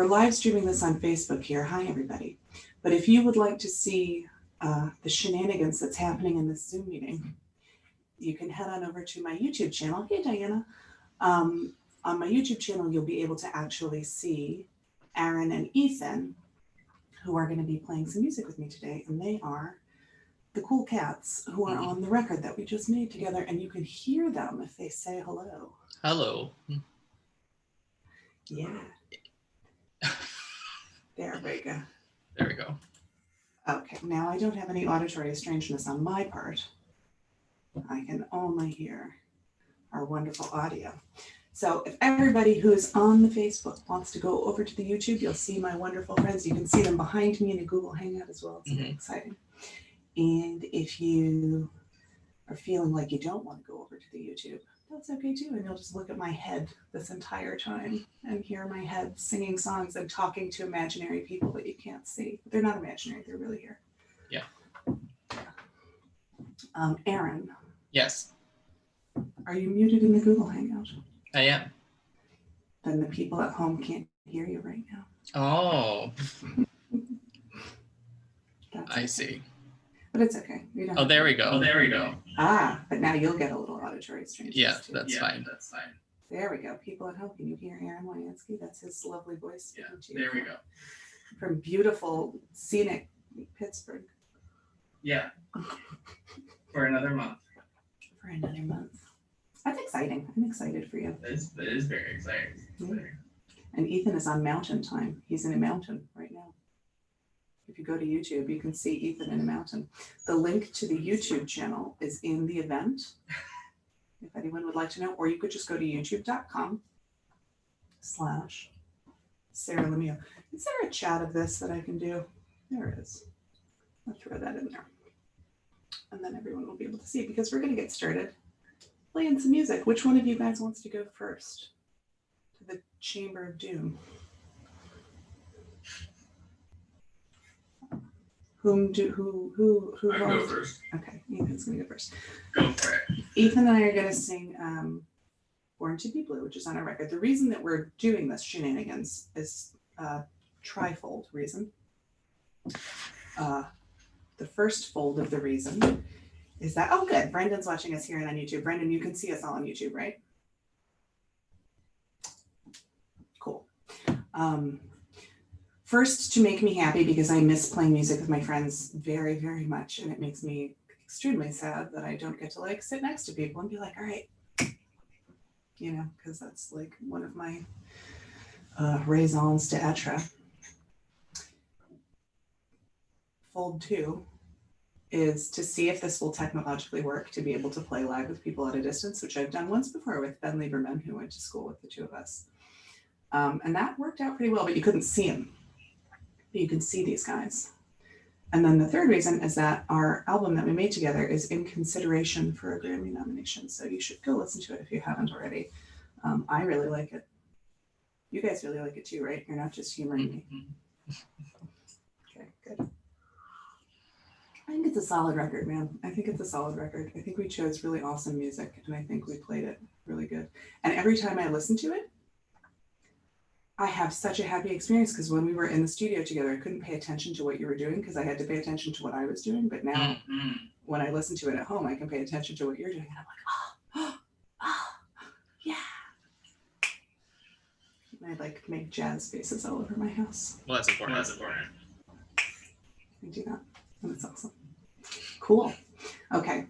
we're live streaming this on Facebook here. Hi, everybody. But if you would like to see the shenanigans that's happening in this Zoom meeting, you can head on over to my YouTube channel. Hey, Diana. On my YouTube channel, you'll be able to actually see Aaron and Ethan, who are going to be playing some music with me today. And they are the cool cats who are on the record that we just made together. And you can hear them if they say hello. Hello. Yeah. There we go. There we go. Okay, now I don't have any auditory strangeness on my part. I can only hear our wonderful audio. So if everybody who's on the Facebook wants to go over to the YouTube, you'll see my wonderful friends. You can see them behind me in a Google Hangout as well. It's very exciting. And if you are feeling like you don't want to go over to the YouTube, that's okay too. And you'll just look at my head this entire time and hear my head singing songs and talking to imaginary people that you can't see. They're not imaginary, they're really here. Yeah. Aaron. Yes. Are you muted in the Google Hangout? I am. Then the people at home can't hear you right now. Oh. I see. But it's okay. Oh, there we go. Oh, there we go. Ah, but now you'll get a little auditory strangeness. Yeah, that's fine. That's fine. There we go. People at home, can you hear Aaron Wyansky? That's his lovely voice. Yeah, there we go. From beautiful, scenic Pittsburgh. Yeah. For another month. For another month. That's exciting. I'm excited for you. It is very exciting. And Ethan is on mountain time. He's in a mountain right now. If you go to YouTube, you can see Ethan in a mountain. The link to the YouTube channel is in the event, if anyone would like to know, or you could just go to youtube.com/Sarah Lemieux. Is there a chat of this that I can do? There it is. I'll throw that in there. And then everyone will be able to see, because we're going to get started playing some music. Which one of you guys wants to go first to the Chamber of Doom? Who I'll go first. Okay, Ethan's gonna go first. Go for it. Ethan and I are gonna sing Born to Be Blue, which is on our record. The reason that we're doing this shenanigans is trifold reason. The first fold of the reason is that, oh good, Brendan's watching us here and on YouTube. Brendan, you can see us all on YouTube, right? Cool. First, to make me happy, because I miss playing music with my friends very, very much. And it makes me extremely sad that I don't get to like sit next to people and be like, all right, you know, because that's like one of my raisons d'etre. Fold 2 is to see if this will technologically work to be able to play live with people at a distance, which I've done once before with Ben Lieberman, who went to school with the two of us. And that worked out pretty well, but you couldn't see him. But you can see these guys. And then the third reason is that our album that we made together is in consideration for a Grammy nomination. So you should go listen to it if you haven't already. I really like it. You guys really like it too, right? You're not just humoring me. Okay, good. I think it's a solid record, man. I think it's a solid record. I think we chose really awesome music, and I think we played it really good. And every time I listen to it, I have such a happy experience, because when we were in the studio together, I couldn't pay attention to what you were doing because I had to pay attention to what I was doing. But now when I listen to it at home, I can pay attention to what you're doing. And I'm like, oh, yeah. And I like make jazz faces all over my house. Well, that's important. I do that. And it's awesome. Cool. Okay.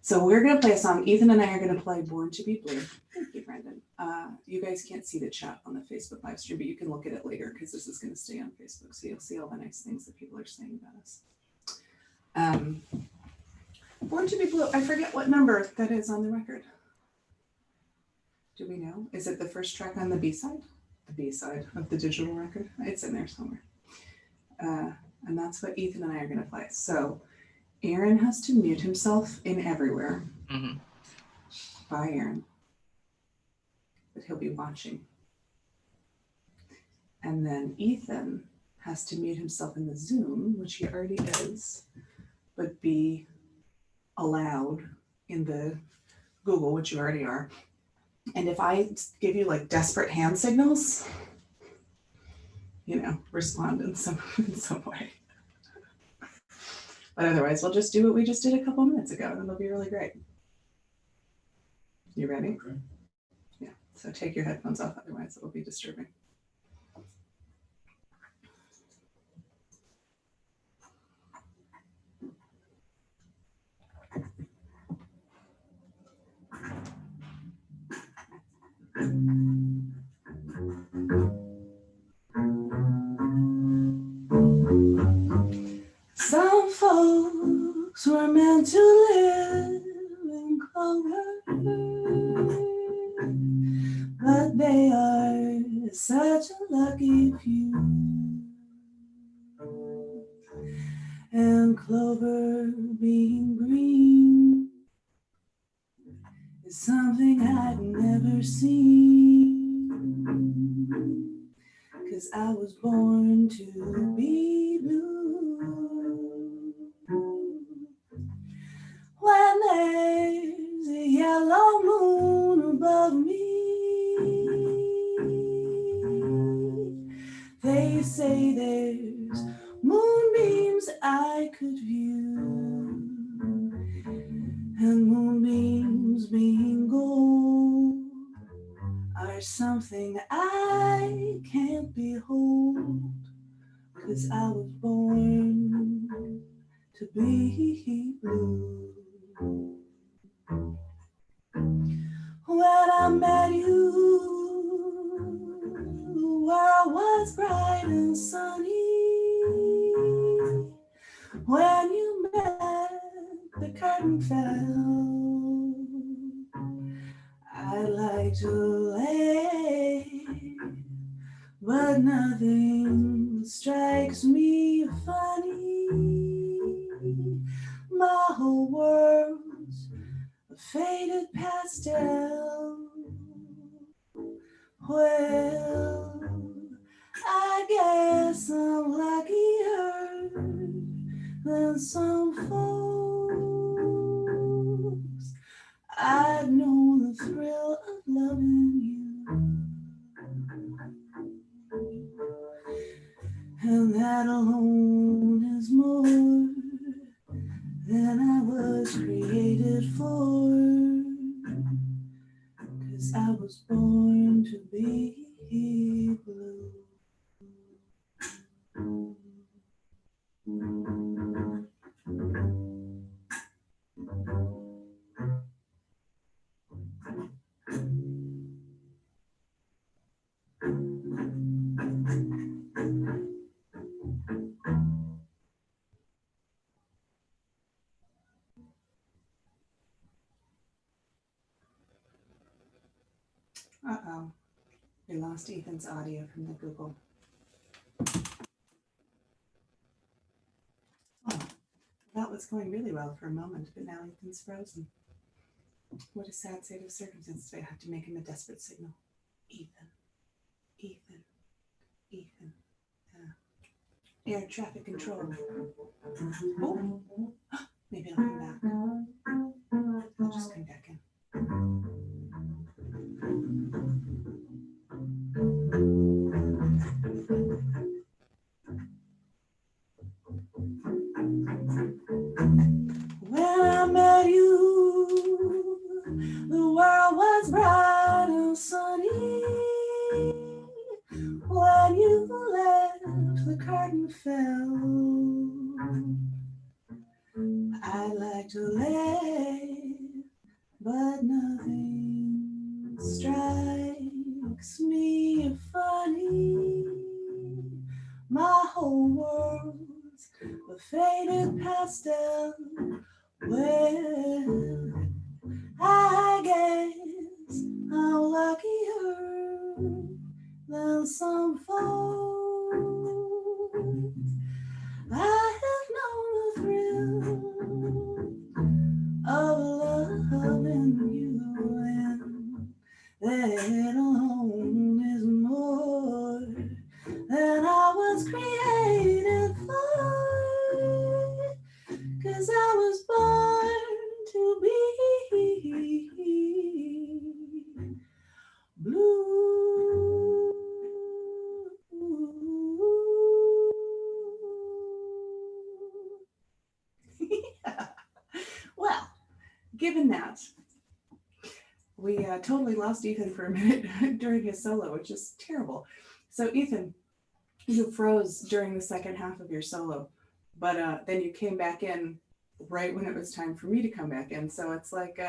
So we're going to play a song. Ethan and I are going to play Born to Be Blue. Thank you, Brendan. You guys can't see the chat on the Facebook live stream, but you can look at it later, because this is going to stay on Facebook. So you'll see all the nice things that people are saying about us. Born to Be Blue. I forget what number that is on the record. Do we know? Is it the first track on the B-side? The B-side of the digital record? It's in there somewhere. And that's what Ethan and I are going to play. So Aaron has to mute himself in everywhere. Bye, Aaron. But he'll be watching. And then Ethan has to mute himself in the Zoom, which he already is, but be allowed in the Google, which you already are. And if I give you like desperate hand signals, respond in some way. But otherwise, we'll just do what we just did a couple minutes ago, and it'll be really great. You ready? Okay. Yeah. So take your headphones off, otherwise it will be disturbing. Some folks were meant to live in clover, but they are such a lucky few. And clover being green is something I'd never seen, 'cause I was born to be blue. When there's a yellow moon above me, they say there's moonbeams I could view, and moonbeams being gold are something I can't behold, 'cause I was born to be blue. When I met you, the world was bright and sunny. When you met, the curtain fell. I'd like to lay, but nothing strikes me funny. My whole world's a faded pastel. Well, I guess I'm luckier than some folks. I've known the thrill of loving you, and that alone is more than I was created for, 'cause I was born to be blue. Uh-oh, we lost Ethan's audio from the Google. Oh, that was going really well for a moment, but now Ethan's frozen. What a sad state of circumstances. I have to make him a desperate signal. Ethan, Ethan, Ethan. Air traffic control. Oh, maybe I'll come back. I'll just come back in. When I met you, the world was bright and sunny. When you left, the curtain fell. I'd like to lay, but nothing strikes me funny. My whole world's a faded pastel. Well, I guess I'm luckier than some folks. I have known the thrill of loving you, and that alone is more than I was created for, 'cause I was born to be blue. given that, we totally lost Ethan for a minute during his solo, which is terrible. So Ethan, you froze during the second half of your solo, but then you came back in right when it was time for me to come back in. So it's like,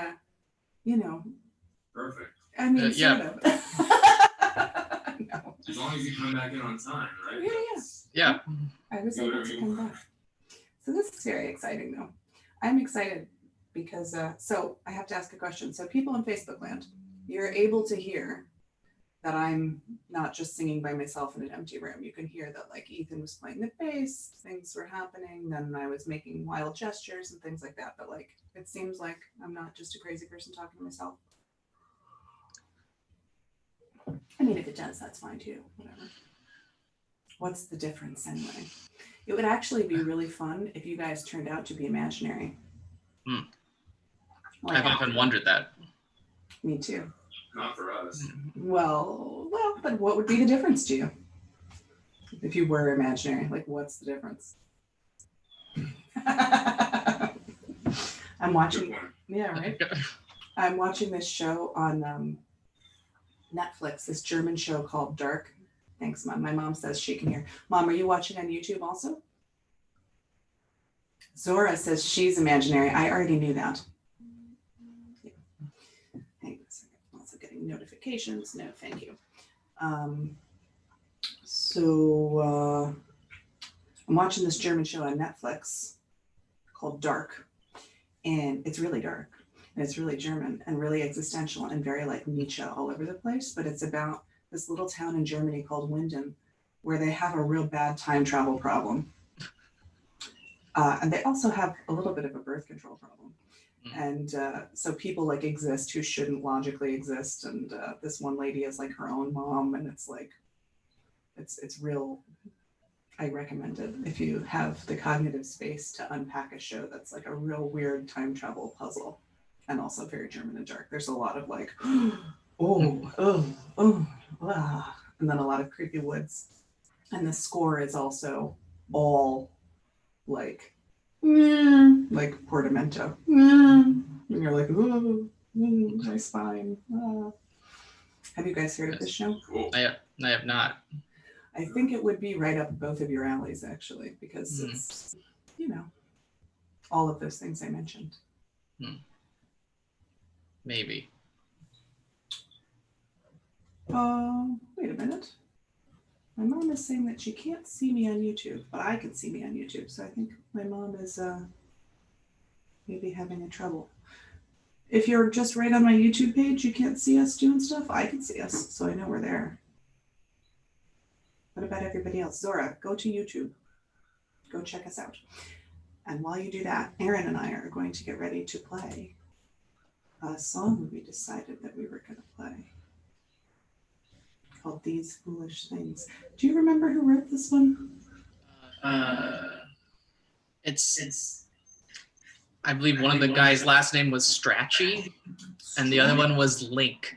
Perfect. I mean, yeah. sort of. No. As long as you come back in on time, right? Yeah. I was able to come back. So this is very exciting, though. I'm excited because, so I have to ask a question. So people in Facebook land, you're able to hear that I'm not just singing by myself in an empty room. You can hear that like Ethan was playing the bass, things were happening, then I was making wild gestures and things like that. But like, it seems like I'm not just a crazy person talking to myself. I mean, if it does, that's fine too, whatever. What's the difference anyway? It would actually be really fun if you guys turned out to be imaginary. Like, I've often wondered that. Me too. Not for us. Well, but what would be the difference to you? If you were imaginary, like what's the difference? I'm watching, Good point. yeah, right? I'm watching this show on Netflix, this German show called Dark. Thanks, Mom. My mom says she can hear. Mom, are you watching on YouTube also? Zora says she's imaginary. I already knew that. Yeah. Hang on a second. Also getting notifications. No, thank you. So I'm watching this German show on Netflix called Dark. And it's really dark. And it's really German and really existential and very like Nietzsche all over the place. But it's about this little town in Germany called Winden, where they have a real bad time travel problem. And they also have a little bit of a birth control problem. And so people like exist who shouldn't logically exist. And this one lady is like her own mom. And it's like, it's real. I recommend it if you have the cognitive space to unpack a show that's like a real weird time travel puzzle. And also very German and dark. There's a lot of like, ah, and then a lot of creepy woods. And the score is also all like portamento. And you're like, ooh, my spine. Ah. Have you guys heard of this show? Cool. I have not. I think it would be right up both of your alleys, actually, because it's, all of those things I mentioned. Maybe. Wait a minute. My mom is saying that she can't see me on YouTube, but I can see me on YouTube. So I think my mom is maybe having a trouble. If you're just right on my YouTube page, you can't see us doing stuff. I can see us, so I know we're there. What about everybody else? Zora, go to YouTube. Go check us out. And while you do that, Aaron and I are going to get ready to play a song we decided that we were going to play called These Foolish Things. Do you remember who wrote this one? It's I believe one of the guys' last name was Strachey, and the other one was Link,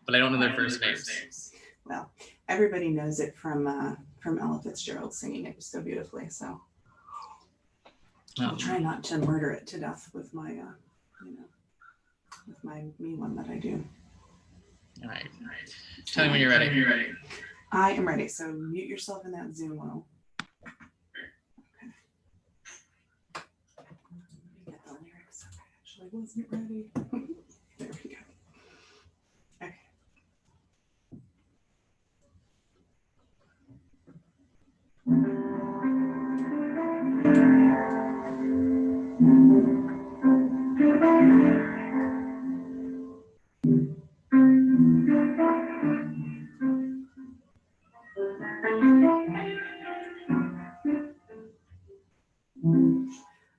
but I don't know their first names. Well, everybody knows it from Ella Fitzgerald singing it so beautifully. So I'll try not to murder it to death with my, with my me one that I do. All right. Tell me when you're ready. I am ready. So mute yourself in that Zoom world. Okay. Let me get the lyrics. I actually wasn't ready. There we go. Okay.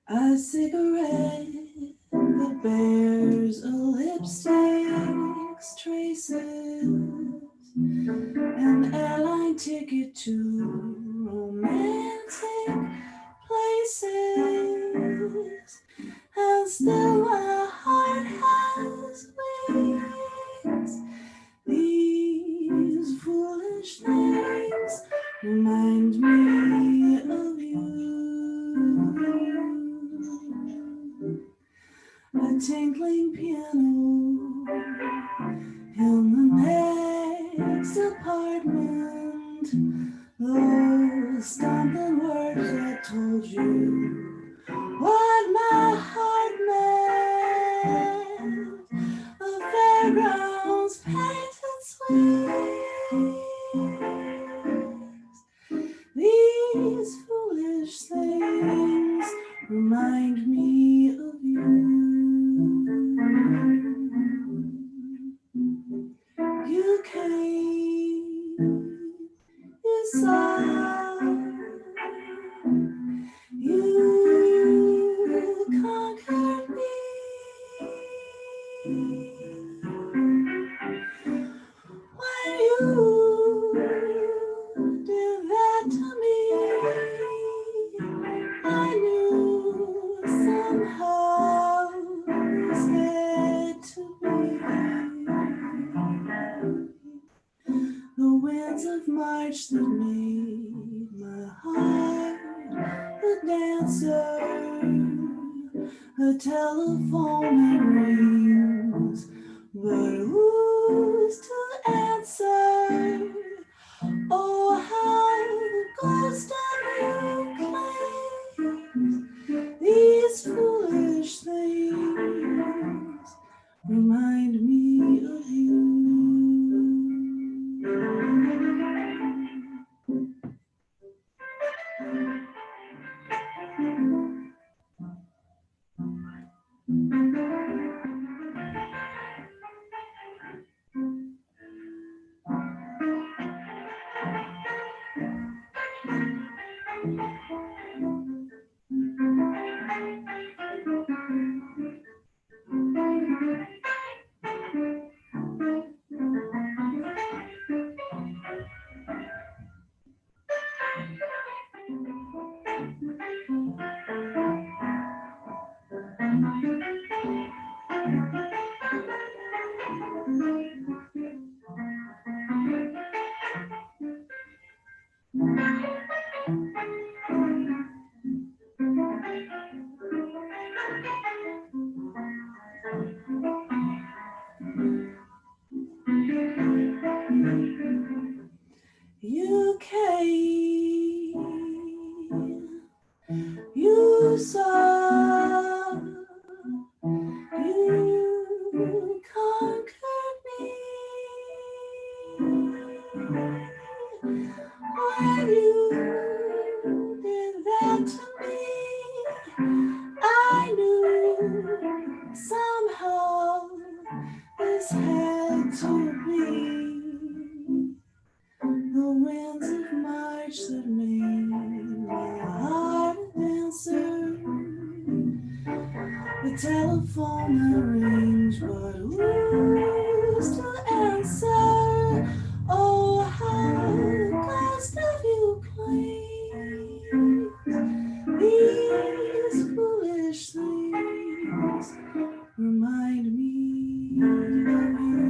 A cigarette that bears a lipstick's traces, an airline ticket to romantic places, and still my heart has wings. These foolish things remind me of you. a tinkling piano in the next apartment. Those stumbling words that told you what my heart meant. A fairground's painted sweets. These foolish things remind me of you. You came, you saw, you conquered me. When you did that to me, I knew somehow it was meant to be. The winds of March that made my heart a dancer, a telephone that rings, but who's to answer? Oh, how the ghost of you claims these foolish things remind me of you. You came, you saw, you conquered me. When you did that to me, I knew somehow this had to be. The winds of March that made my heart a dancer, the telephone that rings, but who's to answer? Oh, how the ghost of you claims these foolish things remind me of you.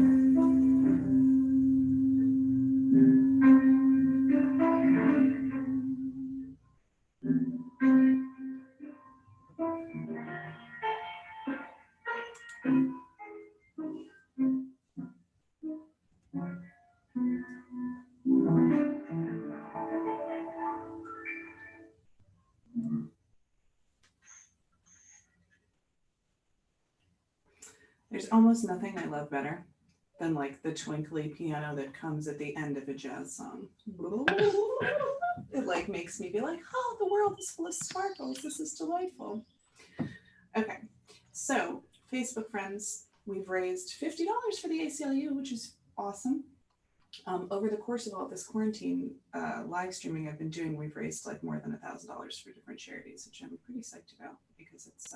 There's almost nothing I love better than like the twinkly piano that comes at the end of a jazz song. It like makes me be like, oh, the world is full of sparkles. This is delightful. Okay, so Facebook friends, we've raised $50 for the ACLU, which is awesome. Over the course of all this quarantine live streaming I've been doing, we've raised like more than $1,000 for different charities, which I'm pretty psyched about because it's,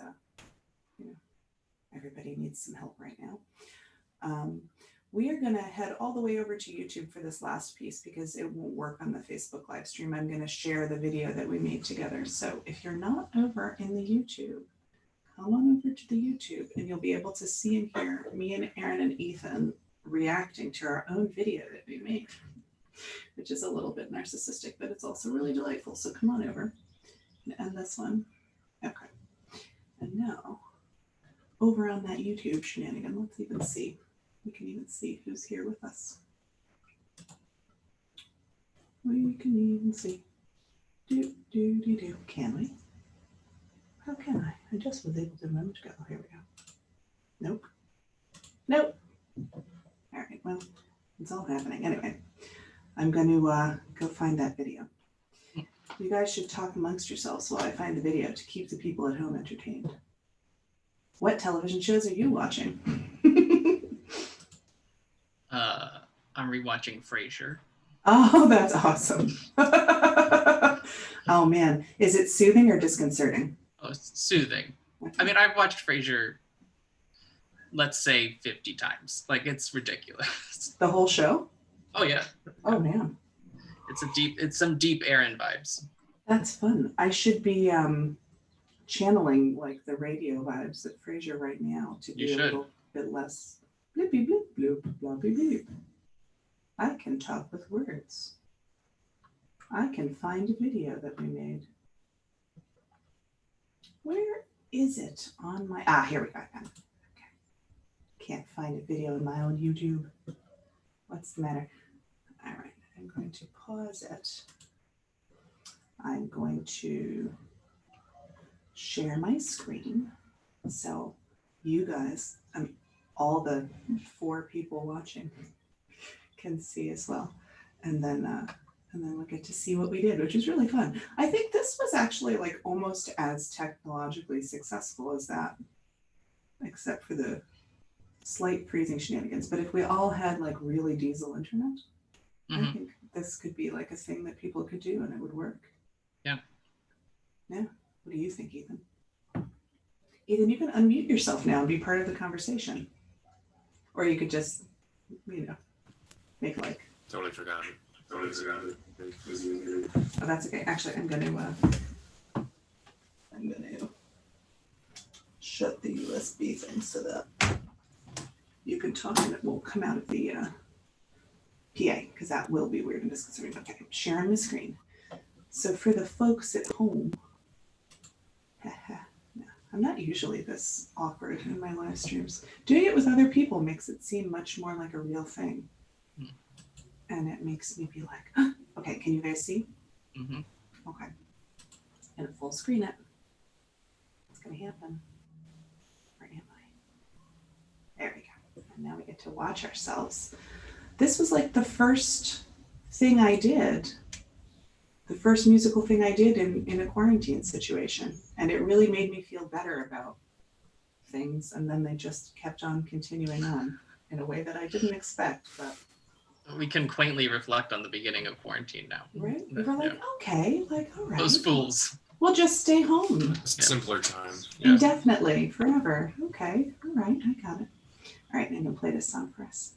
everybody needs some help right now. We are going to head all the way over to YouTube for this last piece because it won't work on the Facebook live stream. I'm going to share the video that we made together. So if you're not over in the YouTube, come on over to the YouTube and you'll be able to see and hear me and Aaron and Ethan reacting to our own video that we made, which is a little bit narcissistic, but it's also really delightful. So come on over and end this one. Okay. And now over on that YouTube shenanigan. Let's even see. We can even see who's here with us. We can even see. Do. Can we? How can I? I just was able to a moment ago. Here we go. Nope. Nope. All right. Well, it's all happening. Anyway, I'm going to go find that video. You guys should talk amongst yourselves while I find the video to keep the people at home entertained. What television shows are you watching? I'm rewatching Frasier. Oh, that's awesome. Oh man, is it soothing or disconcerting? Oh, it's soothing. Okay. I mean, I've watched Frasier, let's say 50 times. Like, it's ridiculous. The whole show? Oh yeah, Oh man, it's some deep Aaron vibes. that's fun. I should be channeling like the radio vibes at Frasier right now to be You a should. little bit less blippy blip bloop bloppy bleep. I can talk with words. I can find a video that we made. Where is it on my here we go. I found it. Okay. Can't find a video in my own YouTube. What's the matter? All right, I'm going to pause it. I'm going to share my screen so you guys, all the 4 people watching can see as well. And then we'll get to see what we did, which is really fun. I think this was actually like almost as technologically successful as that, except for the slight freezing shenanigans. But if we all had like really diesel internet, I think this could be like a thing that people could do and it would work. Yeah. Yeah. What do you think, Ethan? Ethan, you can unmute yourself now and be part of the conversation. Or you could just, make like. Totally forgot it. Oh, that's okay. Actually, I'm gonna shut the USB thing so that you can talk and it won't come out of the PA, because that will be weird and disconcerting. Okay, I'm sharing my screen. So for the folks at home, no, I'm not usually this awkward in my live streams. Doing it with other people makes it seem much more like a real thing. And it makes me be like, huh. Okay, can you guys see? Mm-hmm. Okay. And full screen it. What's going to happen? Where am I? There we go. And now we get to watch ourselves. This was like the first thing I did, the first musical thing I did in a quarantine situation. And it really made me feel better about things. And then they just kept on continuing on in a way that I didn't expect. But We can quaintly reflect on the beginning of quarantine now. right? We were like, okay, like, all right. Those fools. We'll just stay home. Simpler time. Indefinitely, forever. Okay, all right, I got it. All right, I'm gonna play this song for us.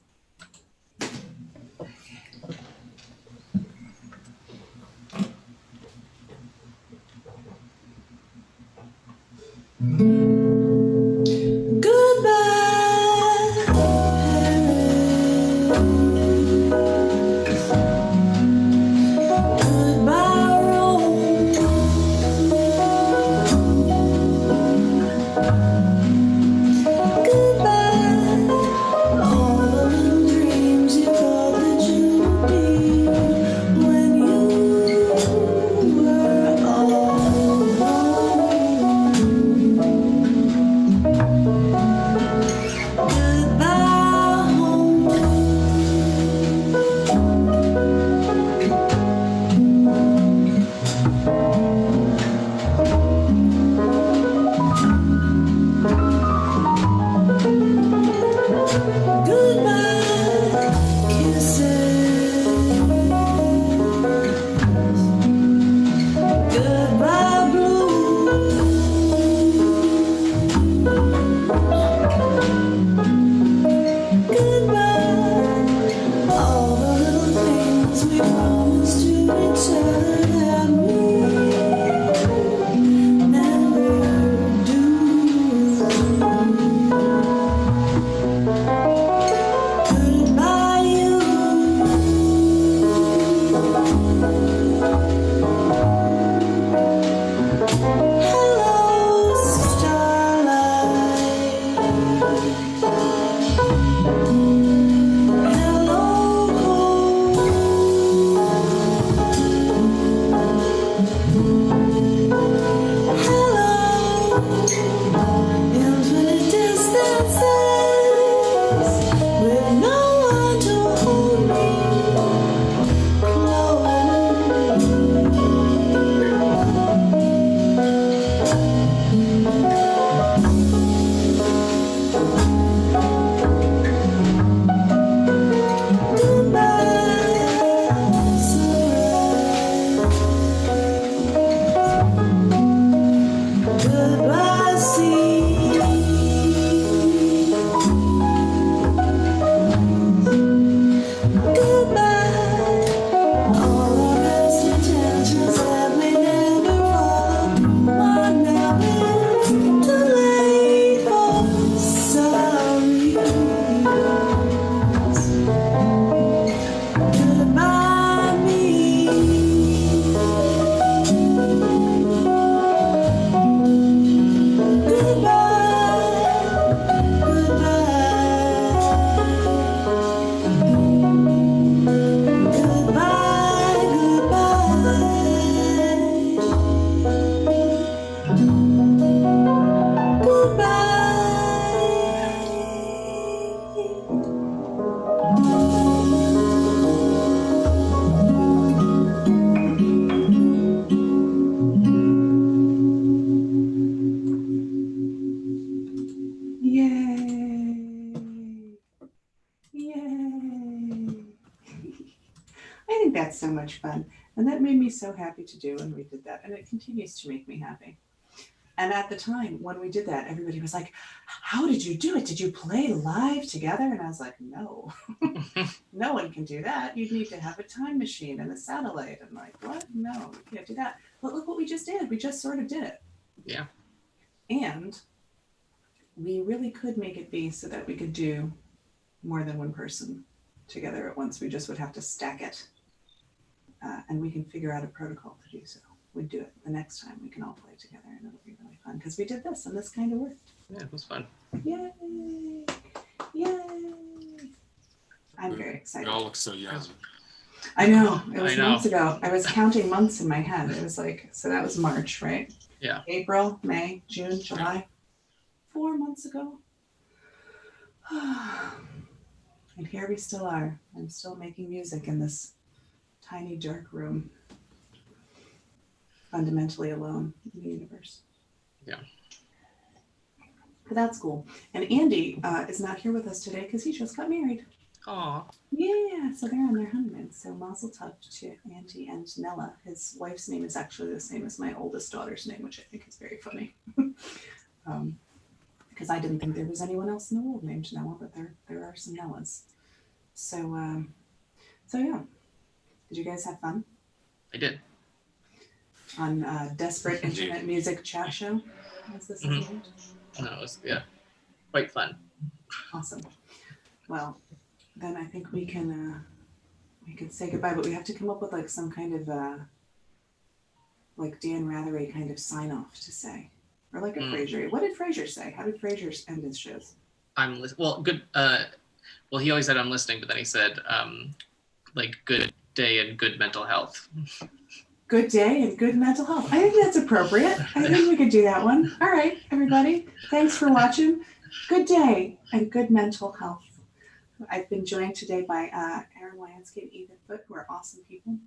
had so much fun. And that made me so happy to do when we did that. And it continues to make me happy. And at the time when we did that, everybody was like, how did you do it? Did you play live together? And I was like, no, no one can do that. You'd need to have a time machine and a satellite. I'm like, what? No, you can't do that. But look what we just did. We just sort of did it. Yeah. And we really could make it be so that we could do more than one person together at once. We just would have to stack it. And we can figure out a protocol to do so. We'd do it the next time. We can all play together and it'll be really fun because we did this and this kind of worked. Yeah, it was fun. Yay! Yay! I'm very We excited. all look so young. I know. It was I know. months ago. I was counting months in my head. It was like, so that was March, right? Yeah. April, May, June, July. 4 months ago. And here we still are. I'm still making music in this tiny dark room. Fundamentally alone in the universe. Yeah. But that's cool. And Andy is not here with us today because he just got married. Aw. Yeah, so they're on their honeymoon. So mazel tov to Andy and Nella. His wife's name is actually the same as my oldest daughter's name, which I think is very funny. Because I didn't think there was anyone else in the world named Nella, but there are some Nellas. So yeah. Did you guys have fun I did. on Desperate Indeed. Internet Music Chat Show? Was this Mhm. named? No, it was, yeah, quite fun. Awesome. Well, then I think we can say goodbye, but we have to come up with like some kind of like Dan Ratheray kind of sign off to say, or like a Frasier. What did Frasier say? How did Frasier end his shows? Well, good. Well, he always said I'm listening, but then he said like good day and good mental health. Good day and good mental health. I think that's appropriate. I think we could do that one. All right, everybody. Thanks for watching. Good day and good mental health. I've been joined today by Aaron Wyansky and Ethan Foote, who are awesome people.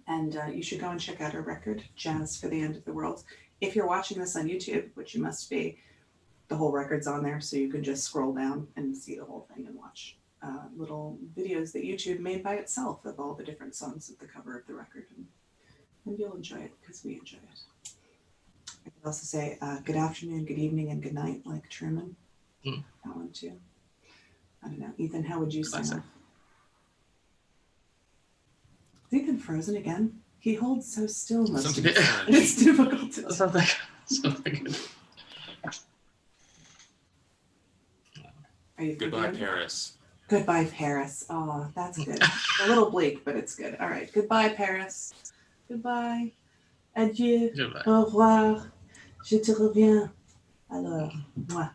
And you should go and check out our record, Jazz for the End of the World. If you're watching this on YouTube, which you must be, the whole record's on there, so you can just scroll down and see the whole thing and watch little videos that YouTube made by itself of all the different songs at the cover of the record. And you'll enjoy it because we enjoy it. I could also say good afternoon, good evening, and good night, like Truman. Mm. That one too. I don't know. Ethan, how would you sign Classic. off? Is Ethan frozen again? He holds so still most of the Something time. French. It's difficult to Something. Are you Goodbye, forgiven? Paris. Goodbye, Paris. Oh, that's good. A little bleak, but it's good. All right. Goodbye, Paris. Goodbye. Adieu. Goodbye. Au revoir. Je te reviens. Alors, moi.